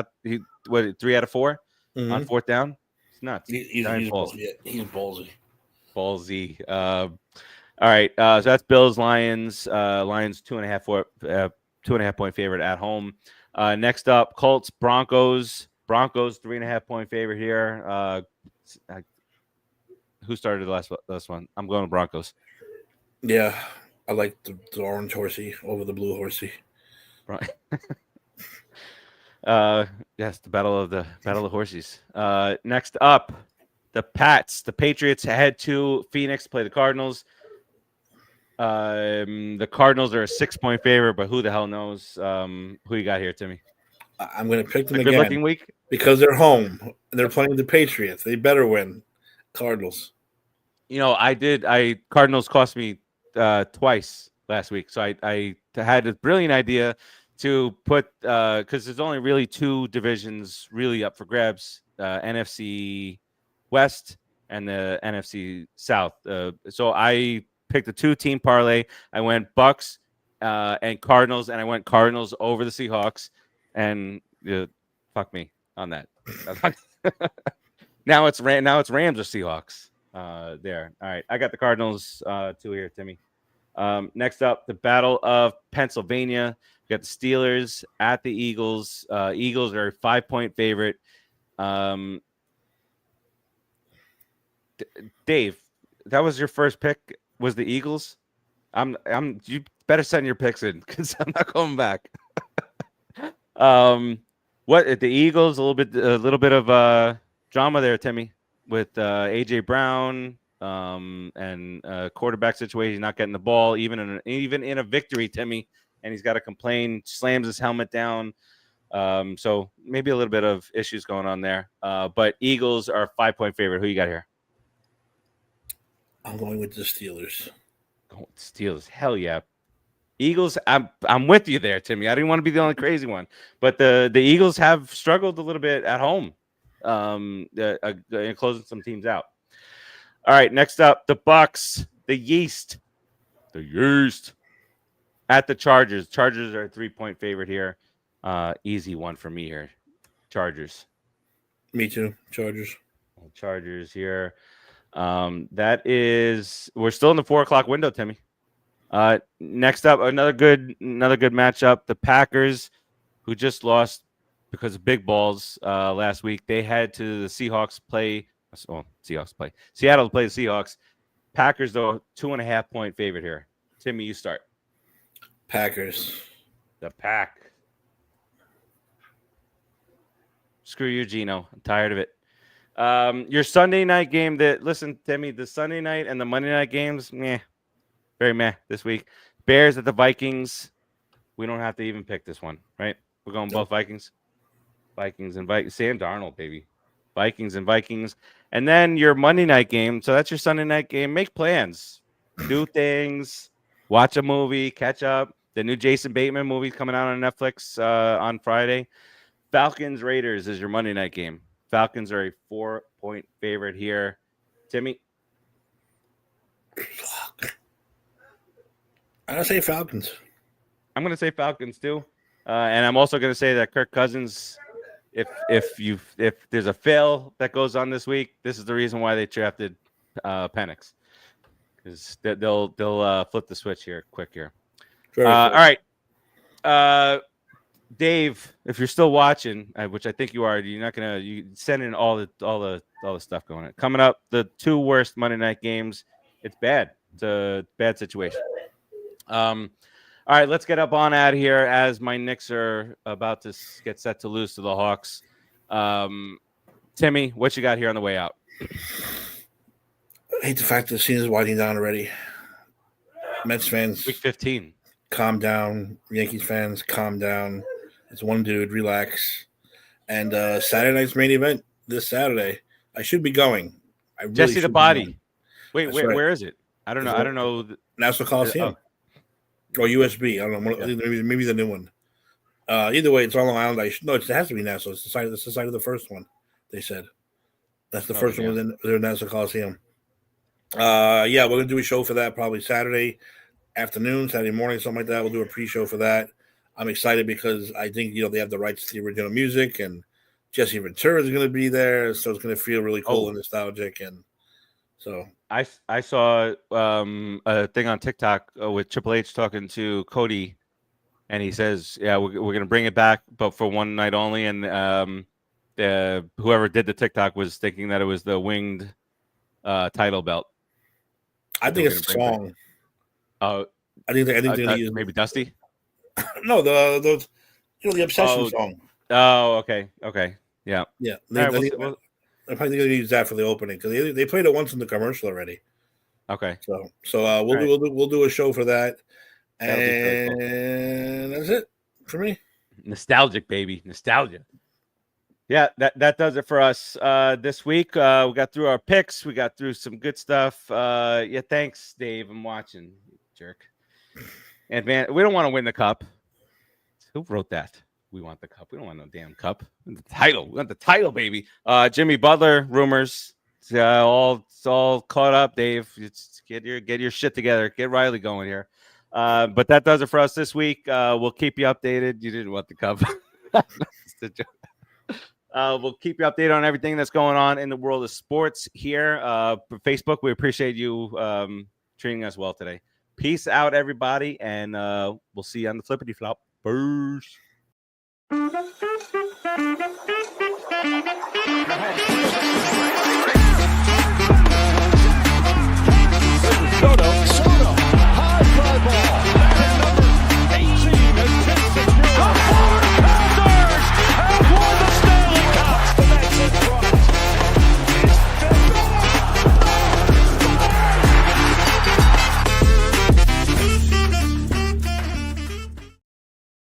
3 out of 4 on fourth down. It's nuts. He's ballsy. Ballsy. All right. So that's Bills, Lions. Lions 2.5 point favorite at home. Next up, Colts, Broncos. Broncos 3.5 point favorite here. Who started the last one? I'm going to Broncos. Yeah, I like the orange horsey over the blue horsey. Right. Yes, the battle of horses. Next up, the Pats. The Patriots head to Phoenix to play the Cardinals. The Cardinals are a 6-point favorite, but who the hell knows? Who you got here, Timmy? I'm going to pick them a again. Good-looking week because they're home and they're playing the Patriots. They better win. Cardinals. Cardinals cost me twice last week, so I had a brilliant idea to put because there's only really 2 divisions really up for grabs: NFC West and the NFC South. So I picked a 2-team parlay. I went Bucks and Cardinals, and I went Cardinals over the Seahawks. And fuck me on that. Now it's Rams or Seahawks. There. All right, I got the Cardinals 2 here, Timmy. Next up, the Battle of Pennsylvania. We got the Steelers at the Eagles. Eagles are a 5-point favorite. Dave, that was your first pick. Was the Eagles? You better send your picks in because I'm not going back. What the Eagles? A little bit of drama there, Timmy, with AJ Brown and quarterback situation, not getting the ball, even in a victory, Timmy, and he's got to complain, slams his helmet down. So maybe a little bit of issues going on there. But Eagles are a 5-point favorite. Who you got here? I'm going with the Steelers. Steelers, hell yeah. Eagles, I'm with you there, Timmy. I didn't want to be the only crazy one, but the Eagles have struggled a little bit at home, closing some teams out. All right, next up, the Bucks, the Yeast at the Chargers. Chargers are a 3-point favorite here. Easy one for me here. Chargers. Me too. Chargers here. We're still in the 4:00 window, Timmy. Next up, another good matchup. The Packers, who just lost because of big balls last week. They had to the Seahawks play. Seattle to play the Seahawks. Packers, though, 2.5-point favorite here. Timmy, you start. Packers. The Pack. Screw you, Gino. I'm tired of it. Your Sunday night game listen, Timmy, the Sunday night and the Monday night games, very meh this week. Bears at the Vikings. We don't have to even pick this one, right? We're going both Vikings. Vikings and Vikings. Sam Darnold, baby. Vikings and Vikings. And then your Monday night game. So that's your Sunday night game. Make plans. Do things. Watch a movie. Catch up. The new Jason Bateman movie coming out on Netflix on Friday. Falcons Raiders is your Monday night game. Falcons are a 4-point favorite here. Timmy? I'm going to say Falcons. I'm going to say Falcons too. And I'm also going to say that Kirk Cousins, if there's a fail that goes on this week, this is the reason why they drafted Penix. Because they'll flip the switch here quick here. All right. Dave, if you're still watching, which I think you are, you send in all the stuff going on. Coming up, the 2 worst Monday night games. It's bad. It's a bad situation. All right, let's get up on out of here as my Knicks are about to get set to lose to the Hawks. Timmy, what you got here on the way out? I hate the fact that the season's winding down already. Mets fans, week 15. Calm down. Yankees fans, calm down. It's one dude, relax. And Saturday night's main event this Saturday. I should be going. Jesse the Body. Wait, where is it? I don't know. I don't know. Nassau Coliseum. Or USB. I don't know. Maybe the new one. Either way, it's on Long Island. It has to be Nassau. It's the site of the first one. They said that's the first one within Nassau Coliseum. Yeah, we're gonna do a show for that probably Saturday. afternoon, Saturday morning, something like that. We'll do a pre-show for that. I'm excited because I think they have the rights to the original music, and Jesse Ventura is going to be there, so it's going to feel really cool and nostalgic. And so I saw a thing on TikTok with Triple H talking to Cody, and he says, "Yeah, we're going to bring it back, but for one night only." And whoever did the TikTok was thinking that it was the winged title belt. I think it's a song. Oh, I think they're going to use maybe Dusty. No, the Obsession song. Oh, okay, yeah. They're probably going to use that for the opening because they played it once in the commercial already. Okay, so we'll do a show for that, and that's it for me. Nostalgic, baby, nostalgia. Yeah, that does it for us this week. We got through our picks. We got through some good stuff. Yeah, thanks, Dave. I'm watching, jerk. And man, we don't want to win the cup. Who wrote that? We want the cup. We don't want no damn cup. The title. We want the title, baby. Jimmy Butler rumors. It's all caught up, Dave. Get your shit together. Get Riley going here. But that does it for us this week. We'll keep you updated. You didn't want the cup. We'll keep you updated on everything that's going on in the world of sports here. Facebook, we appreciate you treating us well today. Peace out, everybody, and we'll see you on the flippity flop. Peace. Mahomes.